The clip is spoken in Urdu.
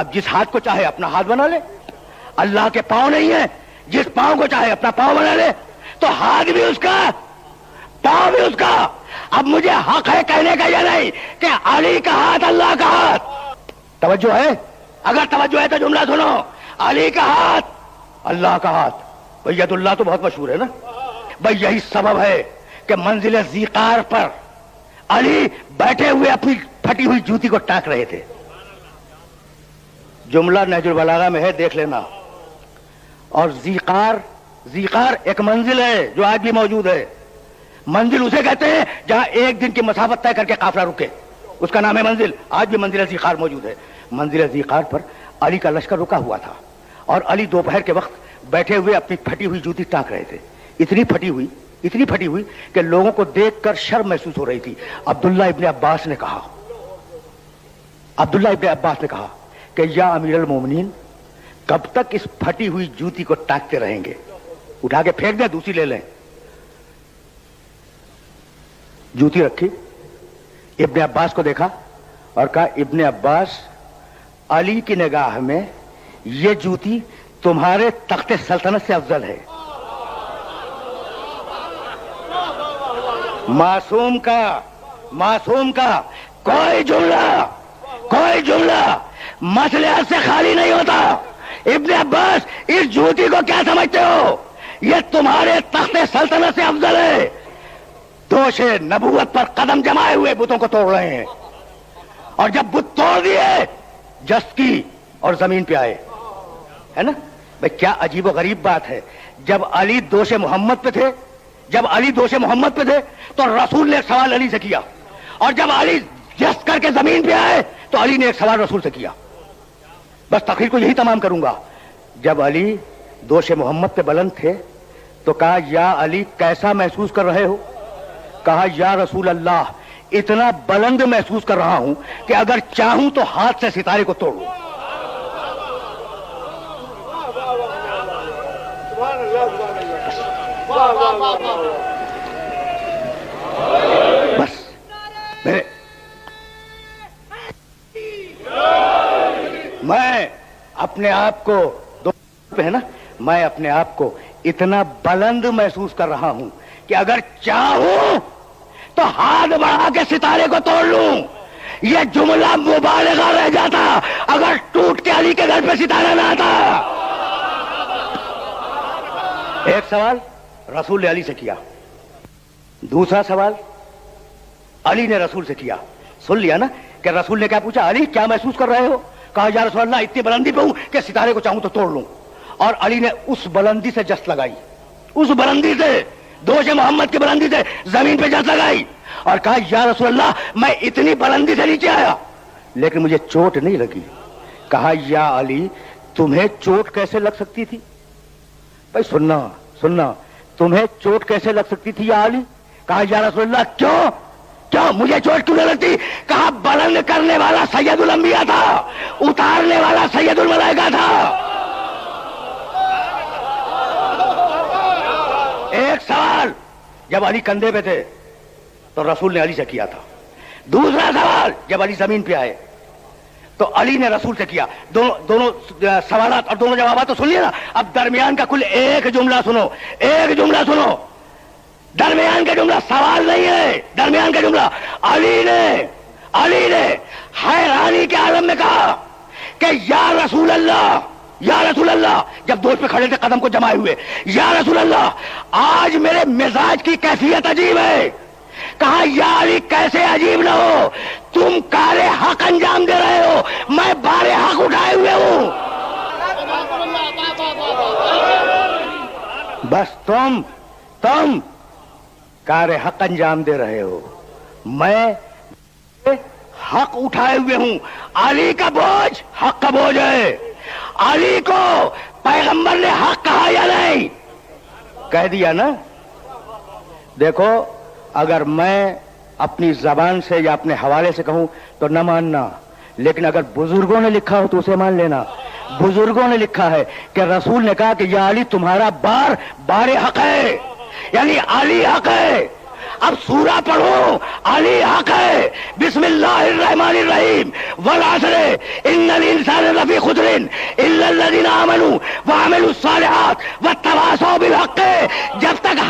اب جس ہاتھ کو چاہے اپنا ہاتھ بنا لے. اللہ کے پاؤں نہیں ہے, جس پاؤں کو چاہے اپنا پاؤں بنا لے. تو ہاتھ بھی اس کا, پاؤں بھی اس کا. اب مجھے حق ہے کہنے کا یہ نہیں کہ علی کا ہاتھ اللہ کا ہاتھ. توجہ ہے؟ اگر توجہ ہے تو جملہ سنو. علی کا ہاتھ اللہ کا ہاتھ. بھئی ید اللہ تو بہت مشہور ہے نا. بھئی یہی سبب ہے کہ منزل ذیقار پر علی بیٹھے ہوئے اپنی پھٹی ہوئی جوتی کو ٹانک رہے تھے. جملہ نہج البلاغہ میں ہے, دیکھ لینا. اور ذیقار ایک منزل ہے جو آج بھی موجود ہے. منزل اسے کہتے ہیں جہاں ایک دن کی مسافت طے کر کے قافلہ رکے, اس کا نام ہے منزل. آج بھی منزل ذیقار موجود ہے. منزل ذیقار پر علی کا لشکر رکا ہوا تھا اور علی دوپہر کے وقت بیٹھے ہوئے اپنی پھٹی ہوئی جوتی ٹانک رہے تھے. اتنی پھٹی ہوئی کہ لوگوں کو دیکھ کر شرم محسوس ہو رہی تھی. عبداللہ ابن عباس نے کہا کہ یا امیر المومنین, کب تک اس پھٹی ہوئی جوتی کو ٹانکتے رہیں گے؟ اٹھا کے پھینک دیں, دوسری لے لیں. جوتی رکھی, ابن عباس کو دیکھا اور کہا ابن عباس, علی کی نگاہ میں یہ جوتی تمہارے تخت سلطنت سے افضل ہے. معصوم کا کوئی جملہ مسئلے سے خالی نہیں ہوتا. ابن عباس, اس جوتی کو کیا سمجھتے ہو؟ یہ تمہارے تخت سلطنت سے افضل ہے. دوش نبوت پر قدم جمائے ہوئے بتوں کو توڑ رہے ہیں, اور جب بت توڑ دیے جست کی اور زمین پہ آئے. ہے نا بھئی, کیا عجیب و غریب بات ہے. جب علی دوش محمد پہ تھے تو رسول نے ایک سوال علی سے کیا, اور جب علی جست کر کے زمین پہ آئے تو علی نے ایک سوال رسول سے کیا. بس تقریر کو یہی تمام کروں گا. جب علی دوش محمد پہ بلند تھے تو کہا یا علی کیسا محسوس کر رہے ہو؟ کہا یا رسول اللہ, اتنا بلند محسوس کر رہا ہوں کہ اگر چاہوں تو ہاتھ سے ستارے کو توڑوں. بس میں اپنے آپ کو میں اپنے آپ کو اتنا بلند محسوس کر رہا ہوں کہ اگر چاہوں تو ہاتھ بڑھا کے ستارے کو توڑ لوں. یہ جملہ مبالغہ رہ جاتا اگر ٹوٹ کے علی کے گھر پہ ستارہ نہ آتا. ایک سوال رسول نے علی سے کیا, دوسرا سوال علی نے رسول سے کیا. سن لیا نا کہ رسول نے کیا پوچھا؟ علی کیا محسوس کر رہے ہو؟ کہا یا رسول اللہ اتنی بلندی پہ ہوں کہ ستارے کو چاہوں تو توڑ لوں. اور علی نے اس بلندی سے جست لگائی, اس بلندی سے, دوش محمد کی بلندی سے زمین پہ جست لگائی اور کہا یا رسول اللہ میں اتنی بلندی سے نیچے آیا لیکن مجھے چوٹ نہیں لگی. کہا یا علی تمہیں چوٹ کیسے لگ سکتی تھی؟ بھائی سننا, تمہیں چوٹ کیسے لگ سکتی تھی یا علی؟ کہا یا رسول اللہ کیوں مجھے چوٹ کیوں نہ لگتی؟ کہا بلند کرنے والا سید الانبیاء تھا, اتارنے والا سید الملائکہ تھا. ایک سوال جب علی کندھے پہ تھے تو رسول نے علی سے کیا تھا. دوسرا سوال جب علی زمین پہ آئے تو علی نے رسول سے کیا. دونوں سوالات اور دونوں جوابات تو سن لیے نا. اب درمیان کا کل ایک جملہ سنو. درمیان کا جملہ سوال نہیں ہے, درمیان کا جملہ علی نے حیرانی کے عالم میں کہا کہ یا رسول اللہ, جب دوست پہ کھڑے تھے قدم کو جمائے ہوئے, یا رسول اللہ آج میرے مزاج کی کیفیت عجیب ہے. کہا یا علی کیسے عجیب نہ ہو, تم کار حق انجام دے رہے ہو, میں بار حق اٹھائے ہوئے ہوں. بس تم کار حق انجام دے رہے ہو, میں حق اٹھائے ہوئے ہوں. علی کا بوجھ حق کا بوجھ ہے. علی کو پیغمبر نے حق کہا یا نہیں؟ کہہ دیا نا. دیکھو اگر میں اپنی زبان سے یا اپنے حوالے سے کہوں تو نہ ماننا, لیکن اگر بزرگوں نے لکھا ہو تو اسے مان لینا. بزرگوں نے لکھا ہے کہ رسول نے کہا کہ یا علی تمہارا بار حق ہے, یعنی علی حق ہے. اب سورہ پڑھو، علی حق ہے، بسم اللہ الرحمن الرحیم، والعصر ان الانسان لفی خسر الا الذین آمنوا وعملوا الصالحات وتواصوا بالحق. جب تک